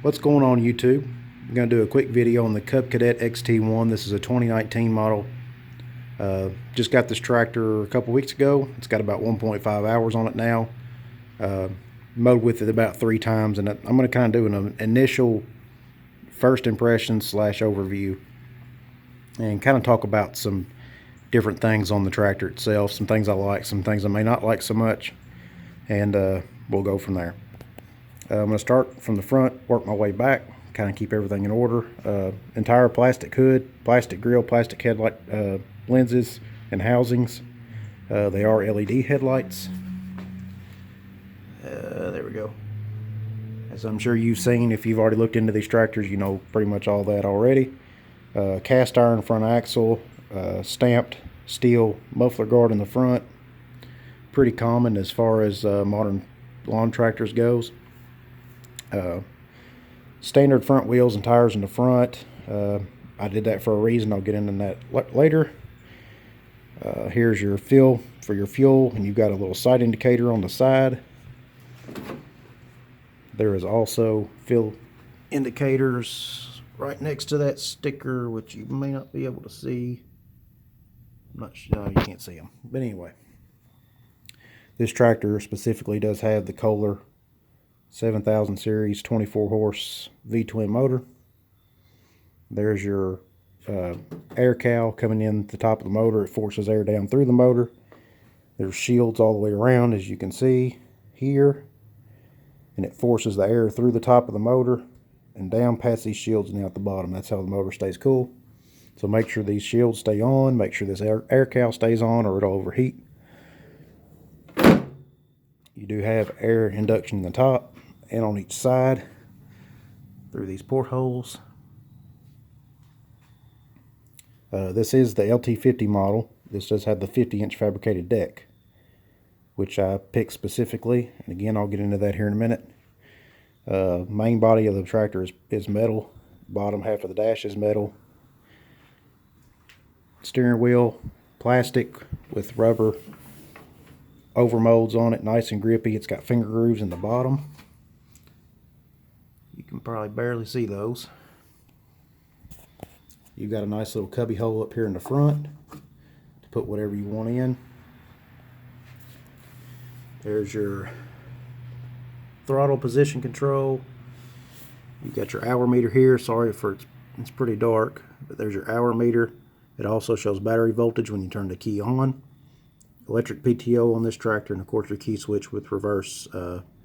What's going on YouTube? I'm going to do a quick video on the Cub Cadet XT1. This is a 2019 model. Just got this tractor a couple weeks ago. It's got about 1.5 hours on it now. Mowed with it about 3 times, and I'm going to kind of do an initial first impression / overview and kind of talk about some different things on the tractor itself, some things I like, some things I may not like so much, and we'll go from there. I'm going to start from the front, work my way back, kind of keep everything in order. Entire plastic hood, plastic grill, plastic headlight lenses and housings. They are LED headlights. There we go. As I'm sure you've seen, if you've already looked into these tractors, you know pretty much all that already. Cast iron front axle, stamped steel muffler guard in the front. Pretty common as far as modern lawn tractors goes. Standard front wheels and tires in the front. I did that for a reason. I'll get into that later. Here's your fill for your fuel, and you've got a little side indicator on the side. There is also fill indicators right next to that sticker, which you may not be able to see. I'm not sure, you can't see them, but anyway, this tractor specifically does have the Kohler 7000 series 24 horse V-twin motor. There's your air cowl coming in the top of the motor. It forces air down through the motor. There's shields all the way around, as you can see here, and it forces the air through the top of the motor and down past these shields and out the bottom. That's how the motor stays cool. So make sure these shields stay on, make sure this air cowl stays on, or it'll overheat. You do have air induction in the top and on each side through these portholes. This is the LT50 model. This does have the 50-inch fabricated deck, which I picked specifically, and again I'll get into that here in a minute. Main body of the tractor is metal. Bottom half of the dash is metal. Steering wheel, plastic with rubber overmolds on it, nice and grippy. It's got finger grooves in the bottom. You can probably barely see those. You've got a nice little cubby hole up here in the front to put whatever you want in. There's your throttle position control. You've got your hour meter here. Sorry for it's pretty dark, but there's your hour meter. It also shows battery voltage when you turn the key on. Electric PTO on this tractor, and of course your key switch with reverse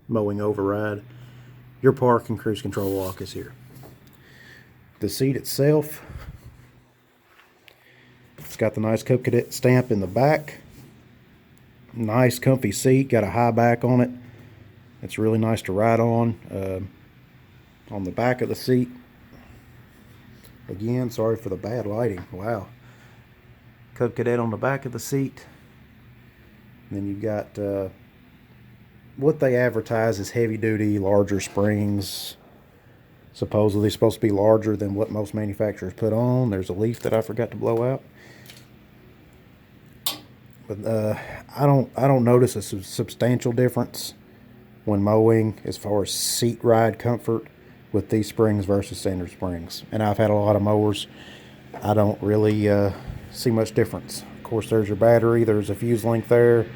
mowing override. Your park and cruise control lock is here. The seat itself, it's got the nice Cub Cadet stamp in the back. Nice comfy seat, got a high back on it. It's really nice to ride on. On the back of the seat, again, sorry for the bad lighting. Wow. Cub Cadet on the back of the seat. And then you've got what they advertise as heavy duty, larger springs. Supposedly supposed to be larger than what most manufacturers put on. There's a leaf that I forgot to blow out. But I don't notice a substantial difference when mowing as far as seat ride comfort with these springs versus standard springs. And I've had a lot of mowers. I don't really see much difference. Of course, there's your battery. There's a fuse link there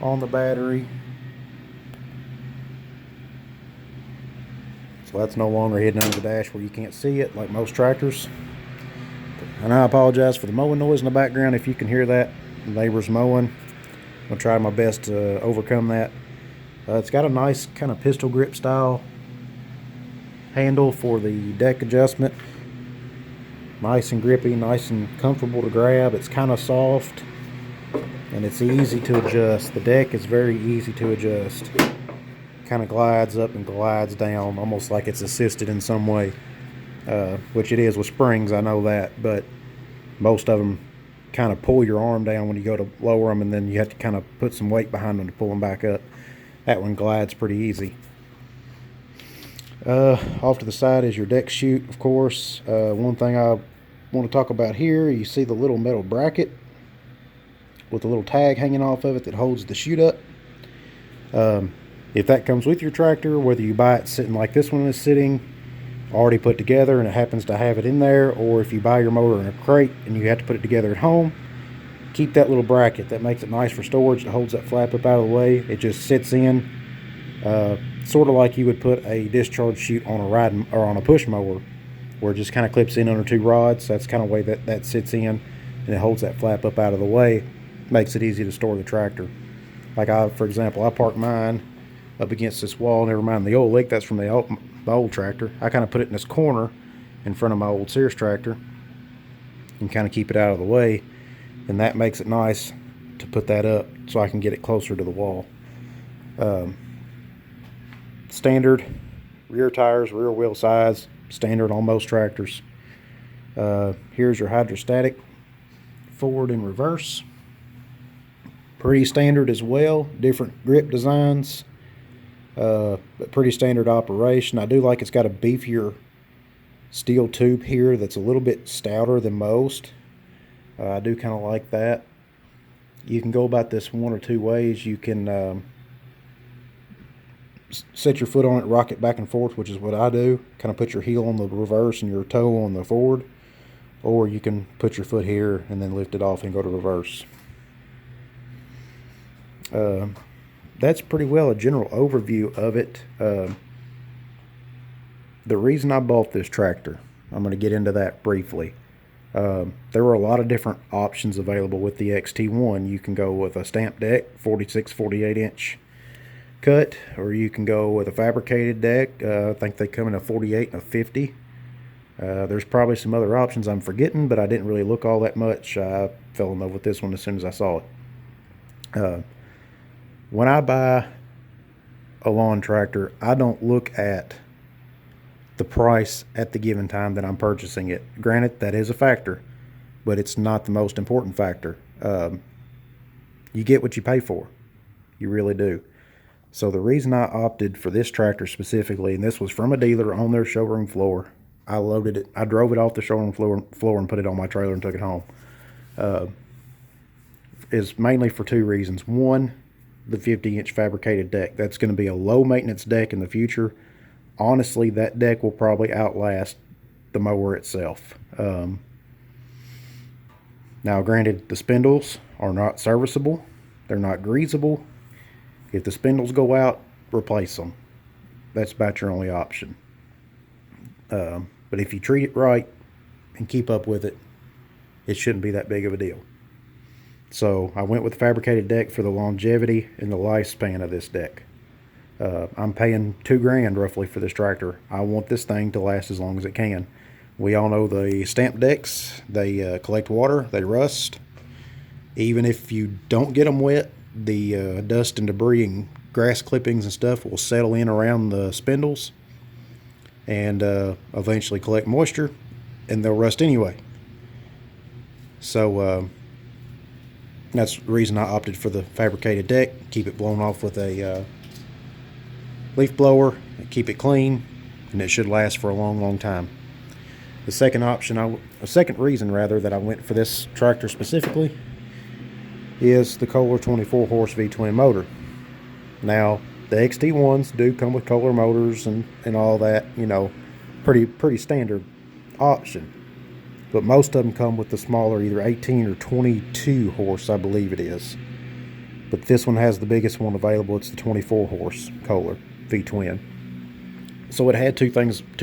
on the battery. So that's no longer hidden under the dash where you can't see it like most tractors. And I apologize for the mowing noise in the background if you can hear that. The neighbor's mowing. I'll try my best to overcome that. It's got a nice kind of pistol grip style handle for the deck adjustment. Nice and grippy, nice and comfortable to grab. It's kind of soft and it's easy to adjust. The deck is very easy to adjust. Kind of glides up and glides down, almost like it's assisted in some way, which it is with springs, I know that, but most of them kind of pull your arm down when you go to lower them, and then you have to kind of put some weight behind them to pull them back up. That one glides pretty easy. Off to the side is your deck chute, of course. One thing I want to talk about here, you see the little metal bracket with a little tag hanging off of it that holds the chute up. If that comes with your tractor, whether you buy it sitting like this one is sitting, already put together and it happens to have it in there, or if you buy your motor in a crate and you have to put it together at home, keep that little bracket. That makes it nice for storage. It holds that flap up out of the way. It just sits in, sort of like you would put a discharge chute on a riding or on a push mower, where it just kind of clips in under two rods. That's kind of the way that sits in, and it holds that flap up out of the way. Makes it easy to store the tractor. Like for example, I parked mine up against this wall. Never mind the oil leak. That's from the old tractor. I kind of put it in this corner in front of my old Sears tractor and kind of keep it out of the way. And that makes it nice to put that up so I can get it closer to the wall. Standard rear tires, rear wheel size, standard on most tractors. Here's your hydrostatic forward and reverse. Pretty standard as well. Different grip designs, but pretty standard operation. I do like it's got a beefier steel tube here that's a little bit stouter than most. I do kind of like that. You can go about this one or two ways. You can set your foot on it, rock it back and forth, which is what I do. Kind of put your heel on the reverse and your toe on the forward. Or you can put your foot here and then lift it off and go to reverse. That's pretty well a general overview of it. The reason I bought this tractor, I'm going to get into that briefly. There were a lot of different options available with the XT1. You can go with a stamped deck, 46-48 inch cut, or you can go with a fabricated deck. I think they come in a 48 and a 50. There's probably some other options I'm forgetting, but I didn't really look all that much. I fell in love with this one as soon as I saw it. When I buy a lawn tractor, I don't look at the price at the given time that I'm purchasing it. Granted, that is a factor, but it's not the most important factor. You get what you pay for. You really do. So the reason I opted for this tractor specifically, and this was from a dealer on their showroom floor, I loaded it. I drove it off the showroom floor and put it on my trailer and took it home. Is mainly for two reasons. One, the 50-inch fabricated deck. That's going to be a low maintenance deck in the future. Honestly, that deck will probably outlast the mower itself. Now, granted, the spindles are not serviceable. They're not greasable. If the spindles go out, replace them. That's about your only option. But if you treat it right and keep up with it, it shouldn't be that big of a deal. So I went with the fabricated deck for the longevity and the lifespan of this deck. I'm paying $2 grand roughly for this tractor. I want this thing to last as long as it can. We all know the stamped decks, they collect water, they rust. Even if you don't get them wet, the dust and debris and grass clippings and stuff will settle in around the spindles and eventually collect moisture, and they'll rust anyway. So that's the reason I opted for the fabricated deck. Keep it blown off with a leaf blower, keep it clean, and it should last for a long time. The second option, a second reason rather, that I went for this tractor specifically is the Kohler 24 horse V-twin motor. Now, the XT1s do come with Kohler motors and all that, you know, pretty standard option. But most of them come with the smaller, either 18 or 22 horse, I believe it is. But this one has the biggest one available. It's the 24 horse Kohler V-twin. So it had two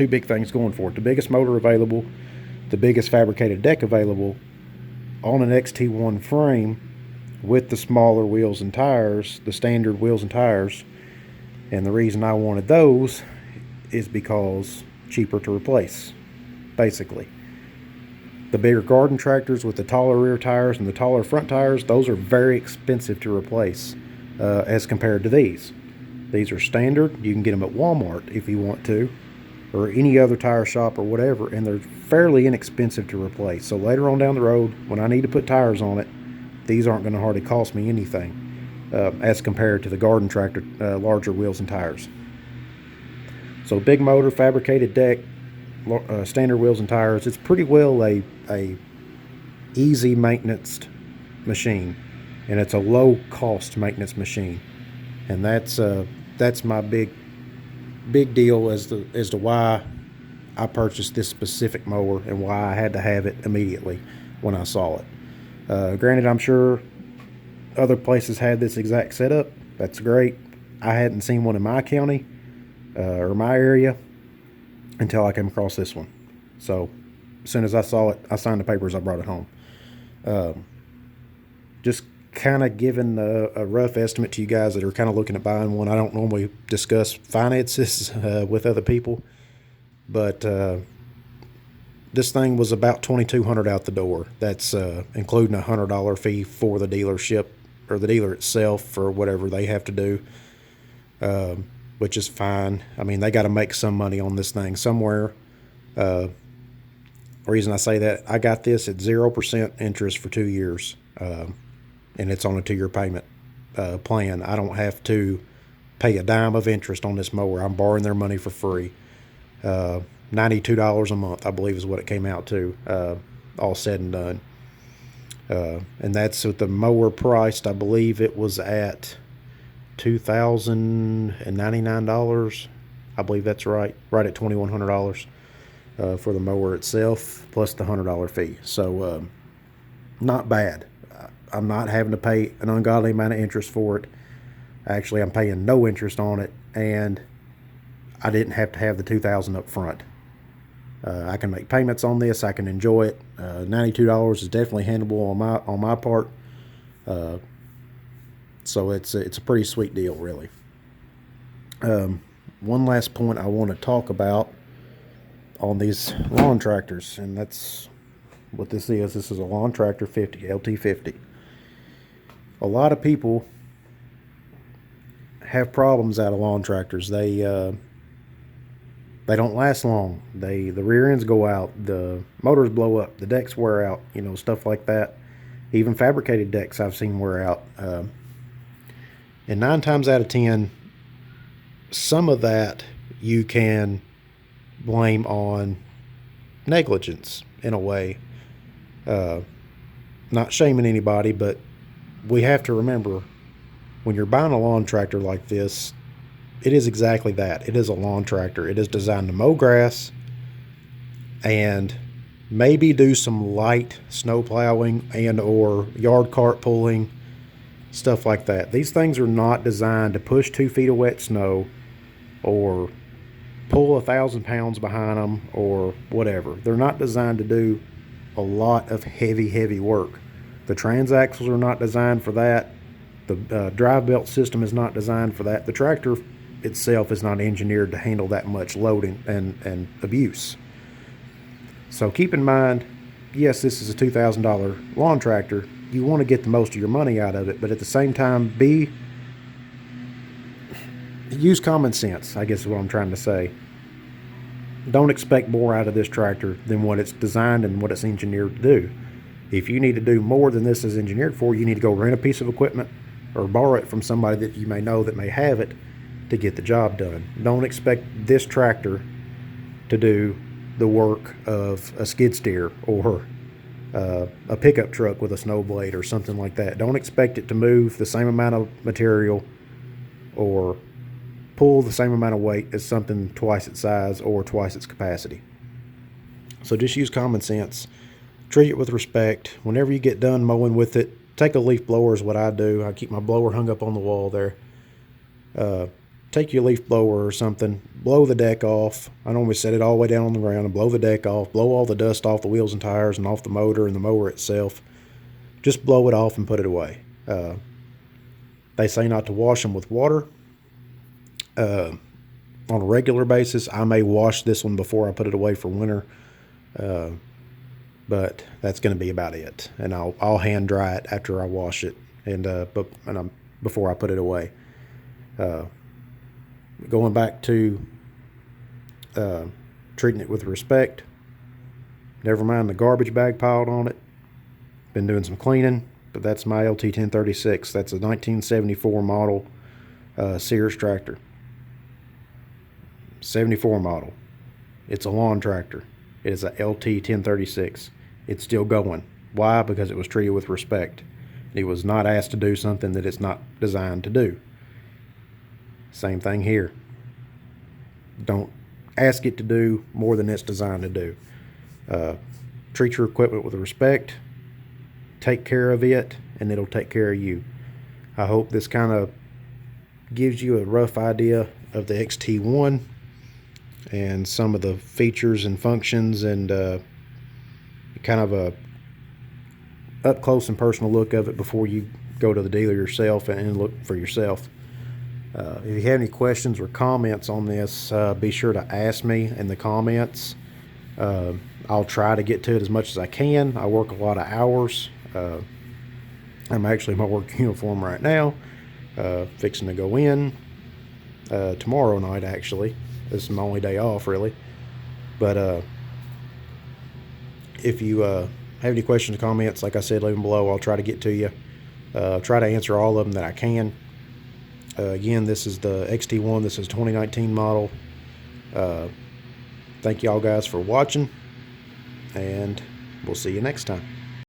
big things going for it. The biggest motor available, the biggest fabricated deck available on an XT1 frame with the smaller wheels and tires, the standard wheels and tires. And the reason I wanted those is because cheaper to replace, basically. The bigger garden tractors with the taller rear tires and the taller front tires, those are very expensive to replace as compared to these. These are standard. You can get them at Walmart if you want to, or any other tire shop or whatever, and they're fairly inexpensive to replace. So later on down the road, when I need to put tires on it, these aren't going to hardly cost me anything as compared to the garden tractor, larger wheels and tires. So big motor, fabricated deck, standard wheels and tires. It's pretty well a easy maintenance machine, and it's a low cost maintenance machine, and that's my big deal as to why I purchased this specific mower and why I had to have it immediately when I saw it. Granted, I'm sure other places had this exact setup. That's great. I hadn't seen one in my county or my area until I came across this one. So as soon as I saw it, I signed the papers, I brought it home. Just kind of giving a rough estimate to you guys that are kind of looking at buying one. I don't normally discuss finances with other people, but this thing was about $2,200 out the door. That's including a $100 fee for the dealership or the dealer itself for whatever they have to do, which is fine. I mean, they got to make some money on this thing somewhere. The reason I say that, I got this at 0% interest for 2 years, and it's on a 2-year payment plan. I don't have to pay a dime of interest on this mower. I'm borrowing their money for free. $92 a month, I believe, is what it came out to, all said and done. And that's with the mower priced. I believe it was at $2,099. I believe that's right at $2,100 for the mower itself, plus the $100 fee. So not bad. I'm not having to pay an ungodly amount of interest for it. Actually, I'm paying no interest on it, and I didn't have to have the $2,000 up front. I can make payments on this. I can enjoy it. $92 is definitely handleable on my part. So it's a pretty sweet deal, really. One last point I want to talk about on these lawn tractors, and that's what this is. This is a lawn tractor 50, LT50. A lot of people have problems out of lawn tractors. They don't last long. The rear ends go out, the motors blow up, the decks wear out, stuff like that. Even fabricated decks I've seen wear out. And 9 times out of 10, some of that you can blame on negligence in a way. Not shaming anybody, but we have to remember, when you're buying a lawn tractor like this, it is exactly that. It is a lawn tractor. It is designed to mow grass and maybe do some light snow plowing and or yard cart pulling, stuff like that. These things are not designed to push 2 feet of wet snow or pull 1,000 pounds behind them or whatever. They're not designed to do a lot of heavy work. The transaxles are not designed for that. The drive belt system is not designed for that. The tractor itself is not engineered to handle that much load and abuse. So keep in mind, yes, this is a $2,000 lawn tractor. You want to get the most of your money out of it, but at the same time, use common sense, I guess is what I'm trying to say. Don't expect more out of this tractor than what it's designed and what it's engineered to do. If you need to do more than this is engineered for, you need to go rent a piece of equipment or borrow it from somebody that you may know that may have it to get the job done. Don't expect this tractor to do the work of a skid steer or a pickup truck with a snow blade or something like that. Don't expect it to move the same amount of material or pull the same amount of weight as something twice its size or twice its capacity. So just use common sense. Treat it with respect. Whenever you get done mowing with it, take a leaf blower is what I do. I keep my blower hung up on the wall there. Take your leaf blower or something, blow the deck off. I normally set it all the way down on the ground and blow the deck off, blow all the dust off the wheels and tires and off the motor and the mower itself. Just blow it off and put it away. They say not to wash them with water. On a regular basis, I may wash this one before I put it away for winter. But that's going to be about it. And I'll hand dry it after I wash it before I put it away. Going back to treating it with respect. Never mind the garbage bag piled on it. Been doing some cleaning, but that's my LT1036. That's a 1974 model Sears tractor. 74 model. It's a lawn tractor. It is a LT1036. It's still going. Why? Because it was treated with respect. It was not asked to do something that it's not designed to do. Same thing here. Don't ask it to do more than it's designed to do. Treat your equipment with respect, take care of it, and it'll take care of you. I hope this kind of gives you a rough idea of the XT1 and some of the features and functions, and kind of a up close and personal look of it before you go to the dealer yourself and look for yourself. If you have any questions or comments on this, be sure to ask me in the comments. I'll try to get to it as much as I can. I work a lot of hours. I'm actually in my work uniform right now, fixing to go in tomorrow night. Actually, this is my only day off, really. But if you have any questions or comments, like I said, leave them below. I'll try to get to you. Try to answer all of them that I can. Again, this is the XT1. This is 2019 model. Thank y'all guys for watching, and we'll see you next time.